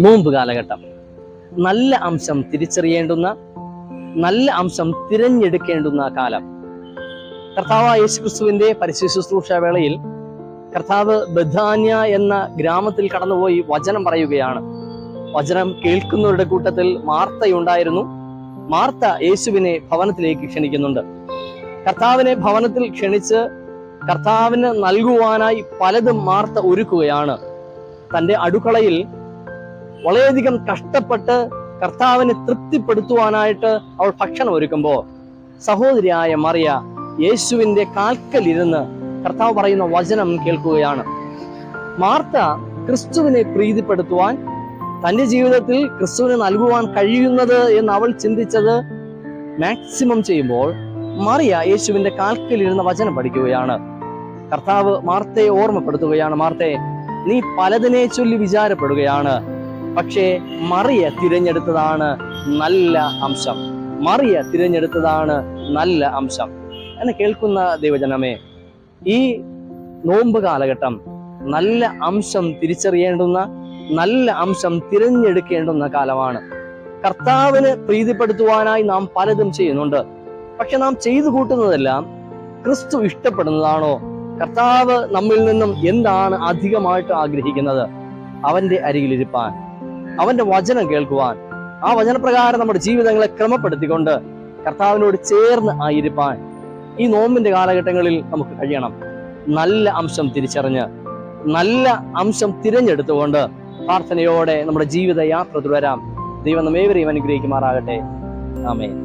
നോമ്പ് കാലഘട്ടം നല്ല അംശം തിരിച്ചറിയേണ്ടുന്ന, നല്ല അംശം തിരഞ്ഞെടുക്കേണ്ടുന്ന കാലം. കർത്താവായ യേശുക്രിസ്തുവിന്റെ പരിശുദ്ധ ശുശ്രൂഷ വേളയിൽ കർത്താവ് ബഥാന്യ എന്ന ഗ്രാമത്തിൽ കടന്നുപോയി വചനം പറയുകയാണ്. വചനം കേൾക്കുന്നവരുടെ കൂട്ടത്തിൽ മാർത്തയുണ്ടായിരുന്നു. മാർത്ത യേശുവിനെ ഭവനത്തിലേക്ക് ക്ഷണിക്കുന്നുണ്ട്. കർത്താവിനെ ഭവനത്തിൽ ക്ഷണിച്ച് കർത്താവിന് നൽകുവാനായി പലതും മാർത്ത ഒരുക്കുകയാണ്. തൻ്റെ അടുക്കളയിൽ വളരെയധികം കഷ്ടപ്പെട്ട് കർത്താവിനെ തൃപ്തിപ്പെടുത്തുവാനായിട്ട് അവൾ ഭക്ഷണം ഒരുക്കുമ്പോൾ സഹോദരിയായ മറിയ യേശുവിന്റെ കാൽക്കലിരുന്ന് കർത്താവ് പറയുന്ന വചനം കേൾക്കുകയാണ്. മാർത്ത ക്രിസ്തുവിനെ പ്രീതിപ്പെടുത്തുവാൻ, തൻ്റെ ജീവിതത്തിൽ ക്രിസ്തുവിനെ നൽകുവാൻ കഴിയുന്നത് എന്ന് അവൾ ചിന്തിച്ചത് മാക്സിമം ചെയ്യുമ്പോൾ, മറിയ യേശുവിന്റെ കാൽക്കലിരുന്ന് വചനം പഠിക്കുകയാണ്. കർത്താവ് മാർത്തയെ ഓർമ്മപ്പെടുത്തുകയാണ്, മാർത്തേ, നീ പലതിനെ ചൊല്ലി വിചാരപ്പെടുകയാണ്, പക്ഷേ മറിയ തിരഞ്ഞെടുത്തതാണ് നല്ല അംശം. മറിയ തിരഞ്ഞെടുത്തതാണ് നല്ല അംശം. എന്നെ കേൾക്കുന്ന ദൈവജനമേ, ഈ നോമ്പ് കാലഘട്ടം നല്ല അംശം തിരിച്ചറിയേണ്ടുന്ന, നല്ല അംശം തിരഞ്ഞെടുക്കേണ്ടുന്ന കാലമാണ്. കർത്താവിന് പ്രീതിപ്പെടുത്തുവാനായി നാം പലതും ചെയ്യുന്നുണ്ട്. പക്ഷെ നാം ചെയ്തു കൂട്ടുന്നതെല്ലാം ക്രിസ്തു ഇഷ്ടപ്പെടുന്നതാണോ? കർത്താവ് നമ്മിൽ നിന്നും എന്താണ് അധികമായിട്ട് ആഗ്രഹിക്കുന്നത്? അവന്റെ അരികിലിരിപ്പാൻ, അവന്റെ വചനം കേൾക്കുവാൻ, ആ വചനപ്രകാരം നമ്മുടെ ജീവിതങ്ങളെ ക്രമപ്പെടുത്തിക്കൊണ്ട് കർത്താവിനോട് ചേർന്ന് ആയിരിക്കാൻ ഈ നോമ്പിന്റെ കാലഘട്ടങ്ങളിൽ നമുക്ക് കഴിയണം. നല്ല അംശം തിരിച്ചറിഞ്ഞ്, നല്ല അംശം തിരഞ്ഞെടുത്തുകൊണ്ട് പ്രാർത്ഥനയോടെ നമ്മുടെ ജീവിത യാത്ര തുടരാം. ദൈവം നമ്മേവരെയും അനുഗ്രഹിക്കുമാറാകട്ടെ. ആമേൻ.